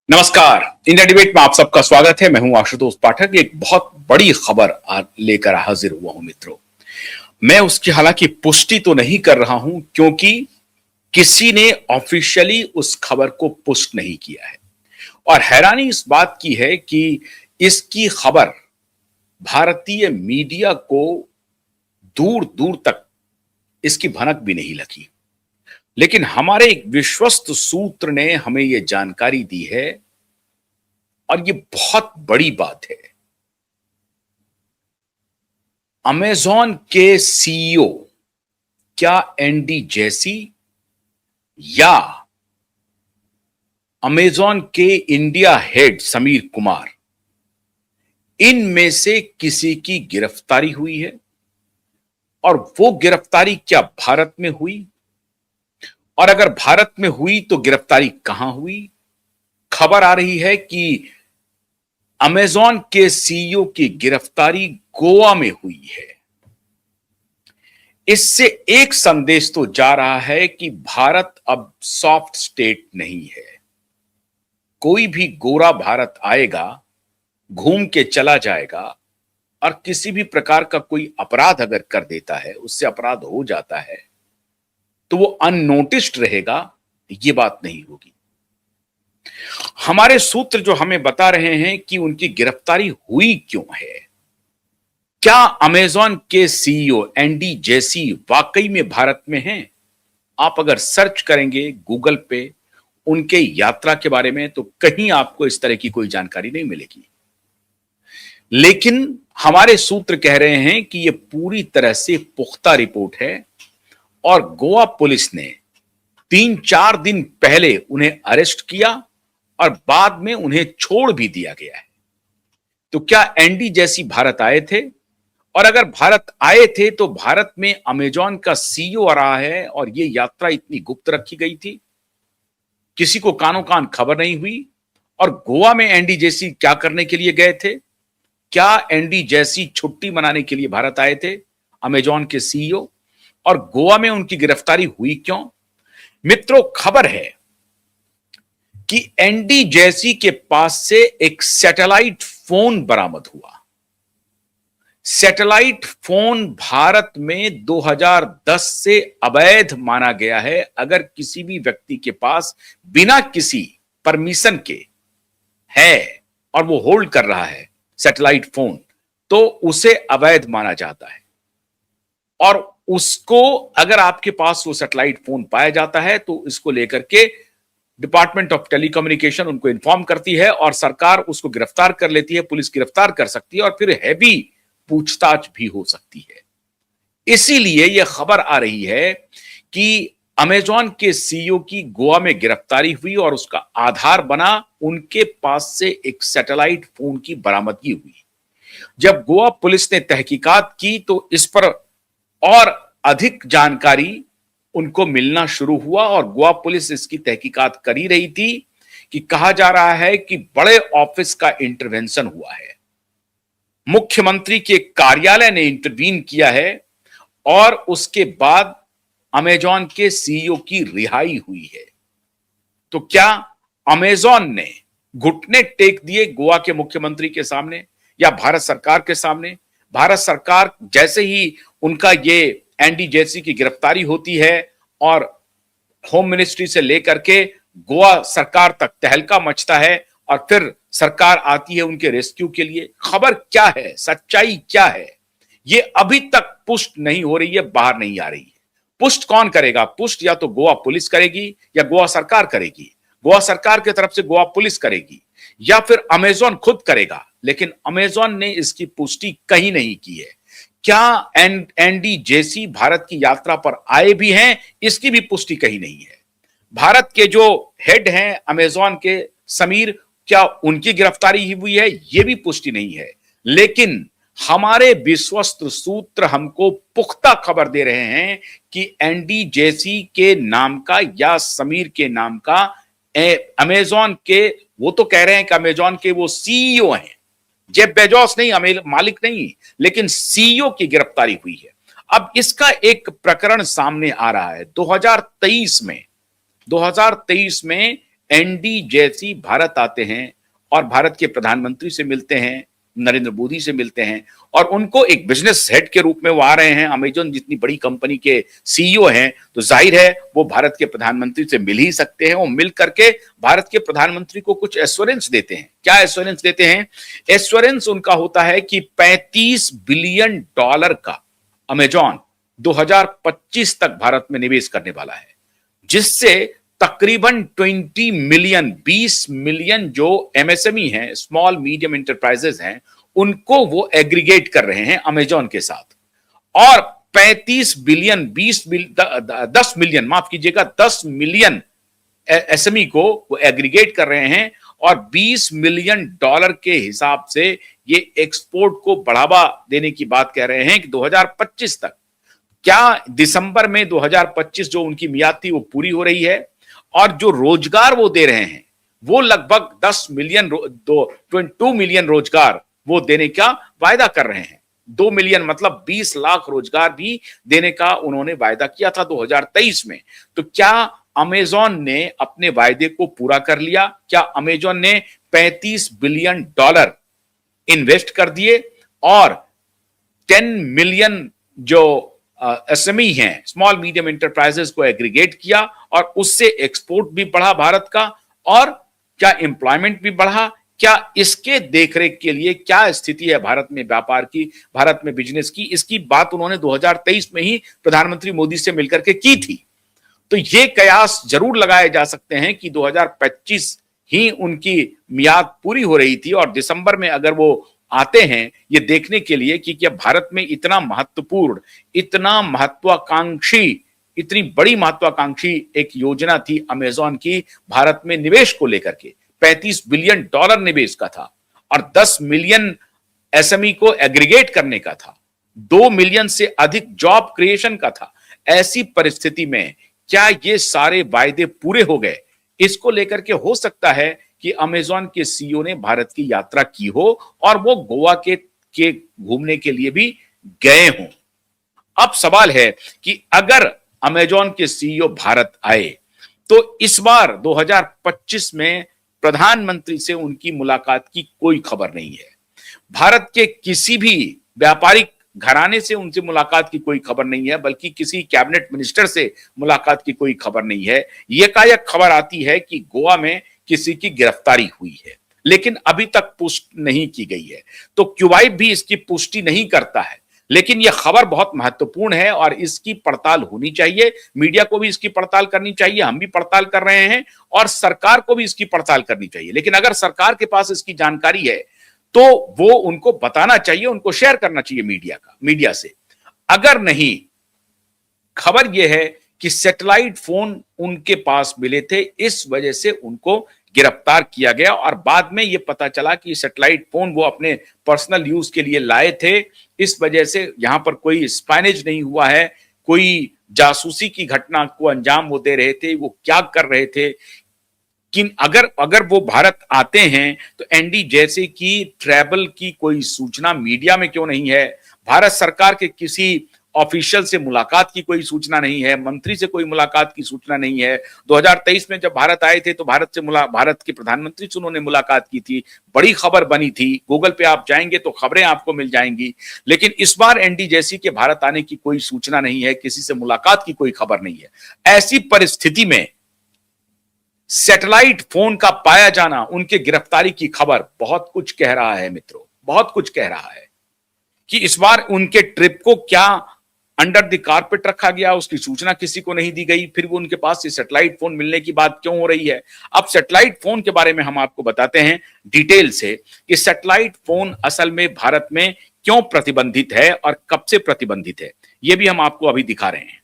नमस्कार। India debate में आप सबका स्वागत है। मैं हूं आशुतोष पाठक। एक बहुत बड़ी खबर लेकर हाजिर हुआ हूं मित्रों। मैं उसकी हालांकि पुष्टि तो नहीं कर रहा हूं क्योंकि किसी ने ऑफिशियली उस खबर को पुष्ट नहीं किया है। और हैरानी इस बात की है कि इसकी खबर भारतीय मीडिया को दूर दूर तक इसकी भनक भी नहीं लगी। लेकिन हमारे एक विश्वस्त सूत्र ने हमें यह जानकारी दी है और ये बहुत बड़ी बात है। अमेजॉन के सीईओ क्या एंडी जेसी या अमेजॉन के इंडिया हेड समीर कुमार, इनमें से किसी की गिरफ्तारी हुई है? और वो गिरफ्तारी क्या भारत में हुई? और अगर भारत में हुई तो गिरफ्तारी कहां हुई? खबर आ रही है कि अमेजॉन के सीईओ की गिरफ्तारी गोवा में हुई है। इससे एक संदेश तो जा रहा है कि भारत अब सॉफ्ट स्टेट नहीं है। कोई भी गोरा भारत आएगा, घूम के चला जाएगा और किसी भी प्रकार का कोई अपराध अगर कर देता है, उससे अपराध हो जाता है, तो वो अननोटिस्ड रहेगा, ये बात नहीं होगी। हमारे सूत्र जो हमें बता रहे हैं कि उनकी गिरफ्तारी हुई क्यों है। क्या अमेजॉन के सीईओ एंडी जेसी वाकई में भारत में हैं? आप अगर सर्च करेंगे गूगल पे उनके यात्रा के बारे में तो कहीं आपको इस तरह की कोई जानकारी नहीं मिलेगी। लेकिन हमारे सूत्र कह रहे हैं कि यह पूरी तरह से पुख्ता रिपोर्ट है और गोवा पुलिस ने 3-4 दिन पहले उन्हें अरेस्ट किया और बाद में उन्हें छोड़ भी दिया गया है। तो क्या एंडी जेसी भारत आए थे? और अगर भारत आए थे तो भारत में अमेजॉन का सीईओ आ रहा है और यह यात्रा इतनी गुप्त रखी गई थी, किसी को कानो कान खबर नहीं हुई। और गोवा में एंडी जेसी क्या करने के लिए गए थे? क्या एंडी जेसी छुट्टी मनाने के लिए भारत आए थे, अमेजॉन के सीईओ? और गोवा में उनकी गिरफ्तारी हुई क्यों? मित्रों, खबर है कि एंडी जेसी के पास से एक सैटेलाइट फोन बरामद हुआ। सैटेलाइट फोन भारत में 2010 से अवैध माना गया है। अगर किसी भी व्यक्ति के पास बिना किसी परमिशन के है और वो होल्ड कर रहा है सैटेलाइट फोन, तो उसे अवैध माना जाता है। और उसको अगर आपके पास वो सैटेलाइट फोन पाया जाता है तो इसको लेकर के डिपार्टमेंट ऑफ टेलीकम्युनिकेशन उनको इन्फॉर्म करती है और सरकार उसको गिरफ्तार कर लेती है, पुलिस गिरफ्तार कर सकती है और फिर हैवी पूछताछ भी हो सकती है। इसीलिए यह खबर आ रही है कि अमेजॉन के सीईओ की गोवा में गिरफ्तारी हुई और उसका आधार बना उनके पास से एक सैटेलाइट फोन की बरामदगी हुई। जब गोवा पुलिस ने तहकीकात की तो इस पर और अधिक जानकारी उनको मिलना शुरू हुआ और गोवा पुलिस इसकी तहकीकात कर ही रही थी कि कहा जा रहा है कि बड़े ऑफिस का इंटरवेंशन हुआ है, मुख्यमंत्री के कार्यालय ने इंटरवीन किया है और उसके बाद अमेजॉन के सीईओ की रिहाई हुई है। तो क्या अमेजॉन ने घुटने टेक दिए गोवा के मुख्यमंत्री के सामने या भारत सरकार के सामने? भारत सरकार जैसे ही उनका ये एंडी जेसी की गिरफ्तारी होती है और होम मिनिस्ट्री से लेकर के गोवा सरकार तक तहलका मचता है और फिर सरकार आती है उनके रेस्क्यू के लिए। खबर क्या है, सच्चाई क्या है, ये अभी तक पुष्ट नहीं हो रही है, बाहर नहीं आ रही है। पुष्ट कौन करेगा? पुष्ट या तो गोवा पुलिस करेगी या गोवा सरकार करेगी। गोवा सरकार की तरफ से गोवा पुलिस करेगी या फिर अमेजॉन खुद करेगा। लेकिन अमेजॉन ने इसकी पुष्टि कहीं नहीं की है। क्या एंडी जेसी भारत की यात्रा पर आए भी हैं, इसकी भी पुष्टि कहीं नहीं है। भारत के जो हेड हैं अमेजॉन के समीर, क्या उनकी गिरफ्तारी हुई है, यह भी पुष्टि नहीं है। लेकिन हमारे विश्वस्त सूत्र हमको पुख्ता खबर दे रहे हैं कि एंडी जेसी के नाम का या समीर के नाम का अमेजॉन के, वो तो कह रहे हैं कि अमेजॉन के वो सीईओ हैं, जेफ बेजोस नहीं, मालिक नहीं, लेकिन सीईओ की गिरफ्तारी हुई है। अब इसका एक प्रकरण सामने आ रहा है। 2023 में एनडी जैसी भारत आते हैं और भारत के प्रधानमंत्री से मिलते हैं, नरेंद्र मोदी से मिलते हैं और उनको एक बिजनेस हेड के रूप में वो आ रहे हैं, अमेज़न जितनी बड़ी कंपनी के सीईओ हैं, तो जाहिर है वो भारत के प्रधानमंत्री से मिल ही सकते हैं और मिल करके भारत के प्रधानमंत्री को कुछ एश्योरेंस देते हैं। क्या एश्योरेंस देते हैं? एश्योरेंस उनका होता है कि $35 बिलियन का अमेज़न 2025 तक भारत में निवेश करने वाला है, जिससे तकरीबन 20 मिलियन जो एमएसएमई हैं, स्मॉल मीडियम इंटरप्राइजेस हैं, उनको वो एग्रीगेट कर रहे हैं अमेज़न के साथ। और 35 बिलियन 10 मिलियन माफ कीजिएगा 10 मिलियन एसएमई को वो एग्रीगेट कर रहे हैं और $20 मिलियन के हिसाब से ये एक्सपोर्ट को बढ़ावा देने की बात कह रहे हैं कि 2025 तक। क्या दिसंबर में 2025 जो उनकी मियाद थी वो पूरी हो रही है? और जो रोजगार वो दे रहे हैं वो लगभग 2 मिलियन रोजगार वो देने का वायदा कर रहे हैं। 2 मिलियन मतलब 20 लाख रोजगार भी देने का उन्होंने वायदा किया था 2023 में। तो क्या अमेज़न ने अपने वायदे को पूरा कर लिया? क्या अमेज़न ने $35 बिलियन इन्वेस्ट कर दिए और 10 मिलियन जो एसएमई हैं, स्मॉल मीडियम इंटरप्राइजेस को एग्रीगेट किया और उससे एक्सपोर्ट भी बढ़ा भारत का और क्या एम्प्लॉयमेंट भी बढ़ा? क्या इसके देखरेख के लिए क्या स्थिति है भारत में व्यापार की, भारत में बिजनेस की? इसकी बात उन्होंने 2023 में ही प्रधानमंत्री मोदी से मिलकर के की थी। तो ये कयास जरूर लगाए जा सकते हैं कि 2025 ही उनकी मियाद पूरी हो रही थी और दिसंबर में अगर वो आते हैं ये देखने के लिए कि क्या भारत में इतना महत्वपूर्ण, इतना महत्वाकांक्षी, इतनी बड़ी महत्वाकांक्षी एक योजना थी अमेज़न की भारत में निवेश को लेकर के। $35 बिलियन निवेश का था और 10 मिलियन एसएमई को एग्रीगेट करने का था, 2 मिलियन से अधिक जॉब क्रिएशन का था। ऐसी परिस्थिति में क्या ये सारे वायदे पूरे हो गए? इसको लेकर के हो सकता है कि अमेज़न के सीईओ ने भारत की यात्रा की हो और वो गोवा के घूमने के लिए भी गए हों। अब सवाल है कि अगर अमेज़न के सीईओ भारत आए तो इस बार 2025 में प्रधानमंत्री से उनकी मुलाकात की कोई खबर नहीं है। भारत के किसी भी व्यापारिक घराने से उनसे मुलाकात की कोई खबर नहीं है, बल्कि किसी कैबिनेट मिनिस्टर से मुलाकात की कोई खबर नहीं है। एकाएक खबर आती है कि गोवा में किसी की गिरफ्तारी हुई है, लेकिन अभी तक पुष्टि नहीं की गई है। तो क्यूबाइट भी इसकी पुष्टि नहीं करता है, लेकिन यह खबर बहुत महत्वपूर्ण है और इसकी पड़ताल होनी चाहिए। मीडिया को भी इसकी पड़ताल करनी चाहिए, हम भी पड़ताल कर रहे हैं और सरकार को भी इसकी पड़ताल करनी चाहिए। लेकिन अगर सरकार के पास इसकी जानकारी है तो वो उनको बताना चाहिए, उनको शेयर करना चाहिए मीडिया से। अगर नहीं, खबर यह है कि सैटेलाइट फोन उनके पास मिले थे, इस वजह से उनको गिरफ्तार किया गया और बाद में यह पता चला कि सैटेलाइट फोन वो अपने पर्सनल यूज के लिए लाए थे। इस वजह से यहां पर कोई स्पाइनेज नहीं हुआ है, कोई जासूसी की घटना को अंजाम वो दे रहे थे, वो क्या कर रहे थे। कि अगर वो भारत आते हैं तो एनडी जैसे की ट्रैवल की कोई सूचना मीडिया में क्यों नहीं है? भारत सरकार के किसी ऑफिशियल से मुलाकात की कोई सूचना नहीं है, मंत्री से कोई मुलाकात की सूचना नहीं है। 2023 में जब भारत आए थे तो भारत के प्रधानमंत्री से उन्होंने मुलाकात की थी, बड़ी खबर बनी थी। गूगल पे आप जाएंगे तो खबरें आपको मिल जाएंगी। लेकिन इस बार एनडी जैसी के भारत आने की कोई सूचना नहीं है, किसी से मुलाकात की कोई खबर नहीं है। ऐसी परिस्थिति में सैटेलाइट फोन का पाया जाना, उनके गिरफ्तारी की खबर बहुत कुछ कह रहा है मित्रों, बहुत कुछ कह रहा है कि इस बार उनके ट्रिप को क्या अंडर द कारपेट रखा गया, उसकी सूचना किसी को नहीं दी गई, फिर वो उनके पास से सैटेलाइट फोन मिलने की बात क्यों हो रही है। अब सैटेलाइट फोन के बारे में हम आपको बताते हैं डिटेल से कि सैटेलाइट फोन असल में भारत में क्यों प्रतिबंधित है और कब से प्रतिबंधित है, ये भी हम आपको अभी दिखा रहे हैं।